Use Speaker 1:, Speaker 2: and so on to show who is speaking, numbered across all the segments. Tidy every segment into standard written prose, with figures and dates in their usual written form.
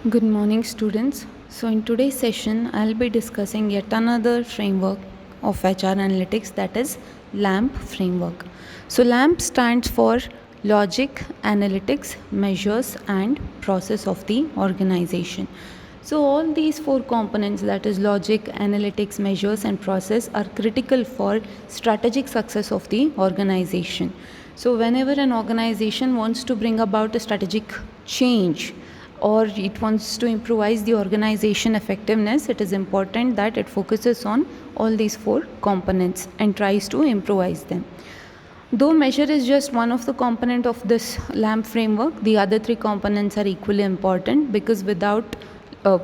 Speaker 1: Good morning, students. So, in today's session, I'll be discussing yet another framework of HR analytics, that is LAMP framework. So, LAMP stands for Logic, Analytics, Measures, and Process of the Organization. So, all these four components, that is logic, analytics, measures, and process, are critical for strategic success of the organization. So, whenever an organization wants to bring about a strategic change, or it wants to improvise the organization effectiveness, it is important that it focuses on all these four components and tries to improvise them. Though measure is just one of the component of this LAMP framework, the other three components are equally important, because without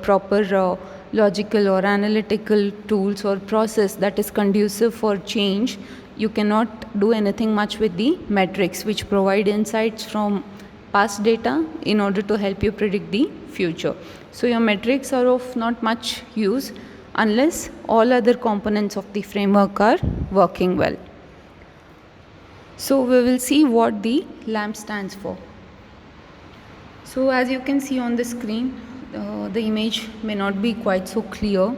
Speaker 1: proper logical or analytical tools or process that is conducive for change, you cannot do anything much with the metrics, which provide insights from past data in order to help you predict the future. So your metrics are of not much use unless all other components of the framework are working well. So we will see what the LAMP stands for. So as you can see on the screen, the image may not be quite so clear.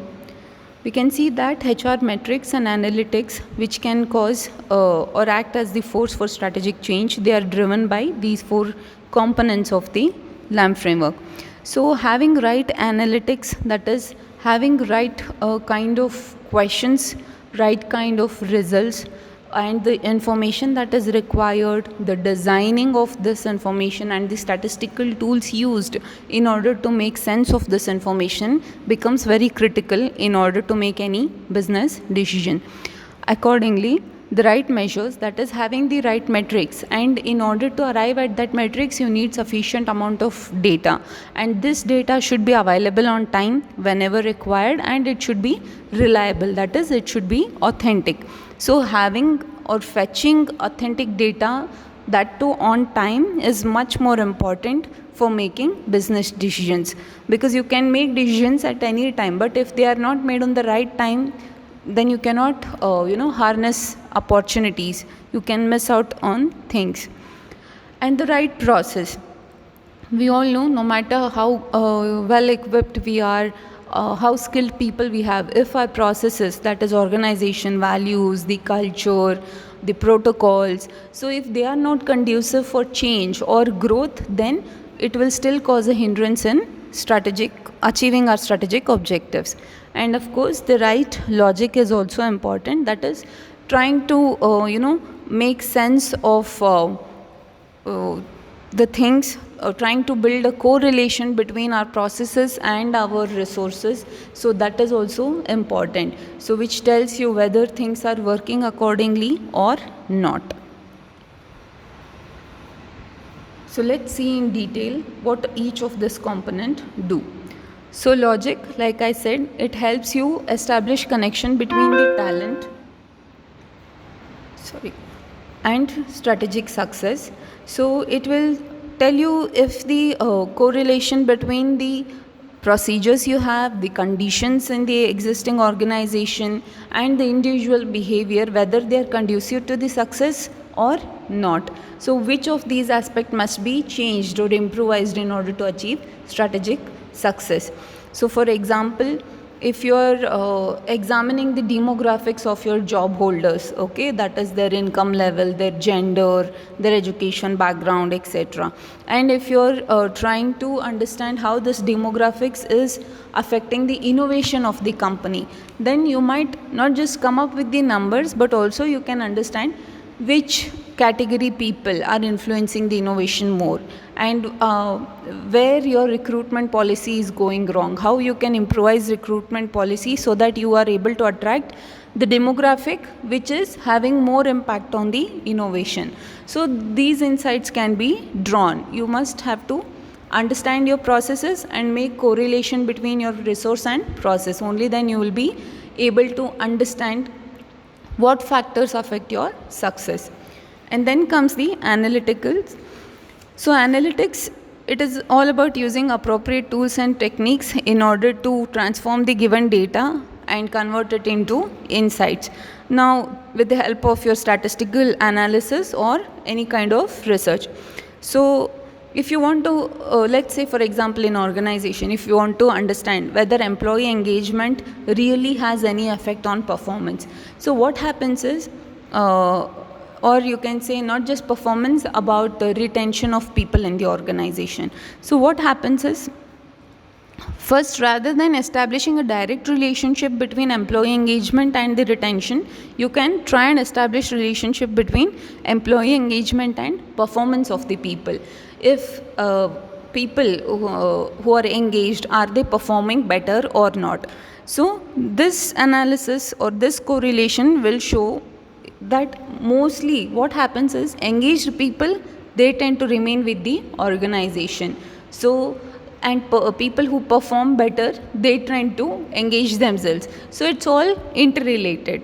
Speaker 1: We can see that HR metrics and analytics, which can cause or act as the force for strategic change, they are driven by these four components of the LAMP framework. So having right analytics, that is having right kind of questions, right kind of results, and the information that is required, the designing of this information, and the statistical tools used in order to make sense of this information becomes very critical in order to make any business decision. Accordingly, the right measures, that is having the right metrics, and in order to arrive at that metrics you need sufficient amount of data, and this data should be available on time whenever required, and it should be reliable, that is it should be authentic. So having or fetching authentic data, that too on time, is much more important for making business decisions, because you can make decisions at any time, but if they are not made on the right time, then you cannot harness opportunities, you can miss out on things. And the right process, we all know, no matter how well equipped we are, how skilled people we have, if our processes, that is organization values, the culture, the protocols, so if they are not conducive for change or growth, then it will still cause a hindrance in achieving our strategic objectives. And of course the right logic is also important, that is trying to make sense of the things, trying to build a correlation between our processes and our resources, so that is also important, so which tells you whether things are working accordingly or not. So let's see in detail what each of this component do. So logic, like I said, it helps you establish connection between the talent and strategic success. So it will tell you if the correlation between the procedures you have, the conditions in the existing organization, and the individual behavior, whether they are conducive to the success or not. So which of these aspects must be changed or improvised in order to achieve strategic success. So for example, if you are examining the demographics of your job holders, okay, that is their income level, their gender, their education background, etc., and if you are trying to understand how this demographics is affecting the innovation of the company, then you might not just come up with the numbers, but also you can understand which category people are influencing the innovation more, and where your recruitment policy is going wrong, how you can improvise recruitment policy so that you are able to attract the demographic which is having more impact on the innovation. So these insights can be drawn. You must have to understand your processes and make correlation between your resource and process. Only then you will be able to understand what factors affect your success. And then comes the analyticals. So analytics, it is all about using appropriate tools and techniques in order to transform the given data and convert it into insights. Now with the help of your statistical analysis or any kind of research. So if you want to, let's say for example in organization, if you want to understand whether employee engagement really has any effect on performance, so what happens is, or you can say not just performance, about the retention of people in the organization. So what happens is, first, rather than establishing a direct relationship between employee engagement and the retention, you can try and establish relationship between employee engagement and performance of the people. If people who are engaged, are they performing better or not? So this analysis or this correlation will show that mostly what happens is, engaged people, they tend to remain with the organization. So and people who perform better, they tend to engage themselves. So it's all interrelated.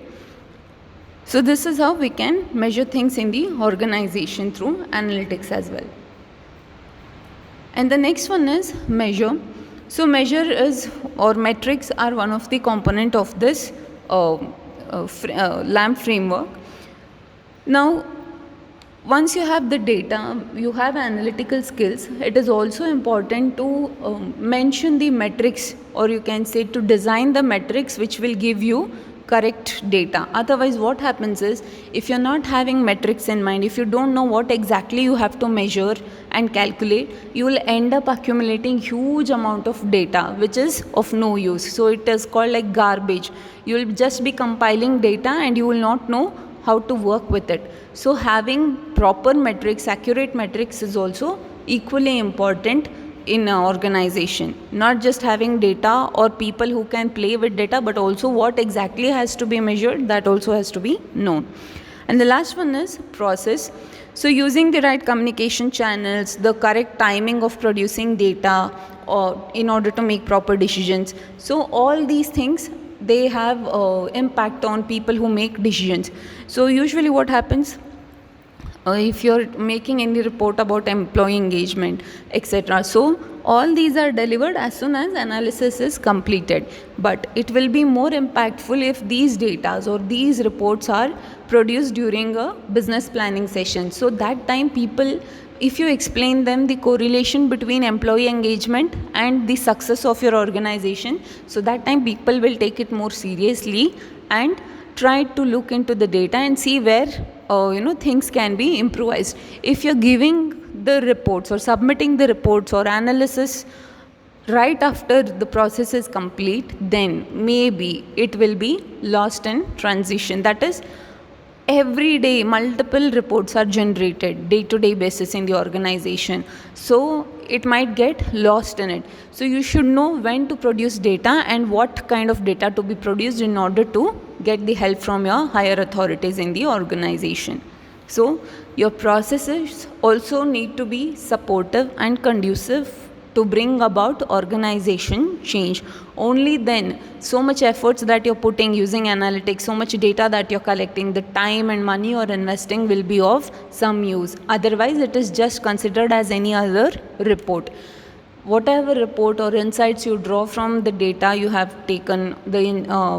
Speaker 1: So this is how we can measure things in the organization through analytics as well. And the next one is measure. So measure is, or metrics are one of the component of this LAMP framework. Now, once you have the data, you have analytical skills, it is also important to mention the metrics, or you can say to design the metrics which will give you correct data. Otherwise, what happens is, if you're not having metrics in mind, if you don't know what exactly you have to measure and calculate, you will end up accumulating huge amount of data which is of no use. So it is called like garbage. You will just be compiling data and you will not know how to work with it. So having proper metrics, accurate metrics, is also equally important in an organization. Not just having data or people who can play with data, but also what exactly has to be measured, that also has to be known. And the last one is process. So using the right communication channels, the correct timing of producing data, or in order to make proper decisions. So all these things, they have impact on people who make decisions. So usually what happens, if you're making any report about employee engagement, etc., so all these are delivered as soon as analysis is completed. But it will be more impactful if these data or these reports are produced during a business planning session. So that time people, if you explain them the correlation between employee engagement and the success of your organization, so that time people will take it more seriously and try to look into the data and see where things can be improvised. If you're giving the reports or submitting the reports or analysis right after the process is complete, then maybe it will be lost in transition. That is, every day multiple reports are generated day-to-day basis in the organization, so it might get lost in it. So you should know when to produce data and what kind of data to be produced in order to get the help from your higher authorities in the organization. So your processes also need to be supportive and conducive to bring about organization change. Only then, so much efforts that you're putting using analytics, so much data that you're collecting, the time and money you're investing will be of some use. Otherwise, it is just considered as any other report. Whatever report or insights you draw from the data you have taken,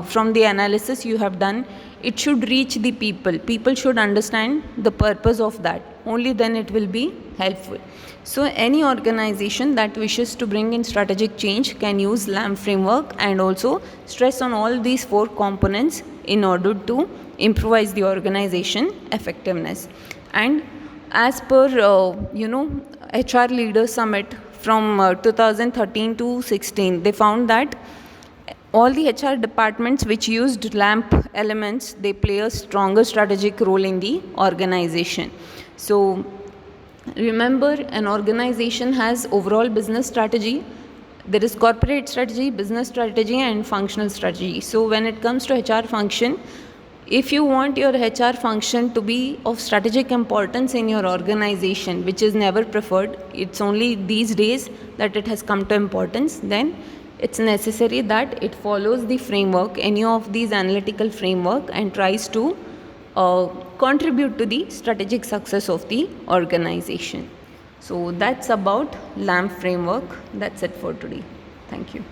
Speaker 1: from the analysis you have done, it should reach the people. People should understand the purpose of that. Only then it will be helpful. So any organization that wishes to bring in strategic change can use LAMP framework and also stress on all these 4 components in order to improvise the organization effectiveness. And as per HR Leaders Summit from 2013 to 16, they found that all the HR departments which used LAMP elements, they play a stronger strategic role in the organization. So remember, an organization has overall business strategy. There is corporate strategy, business strategy, and functional strategy. So when it comes to HR function, if you want your HR function to be of strategic importance in your organization, which is never preferred, it's only these days that it has come to importance, then it's necessary that it follows the framework, any of these analytical framework, and tries to contribute to the strategic success of the organization. So that's about LAMP framework. That's it for today. Thank you.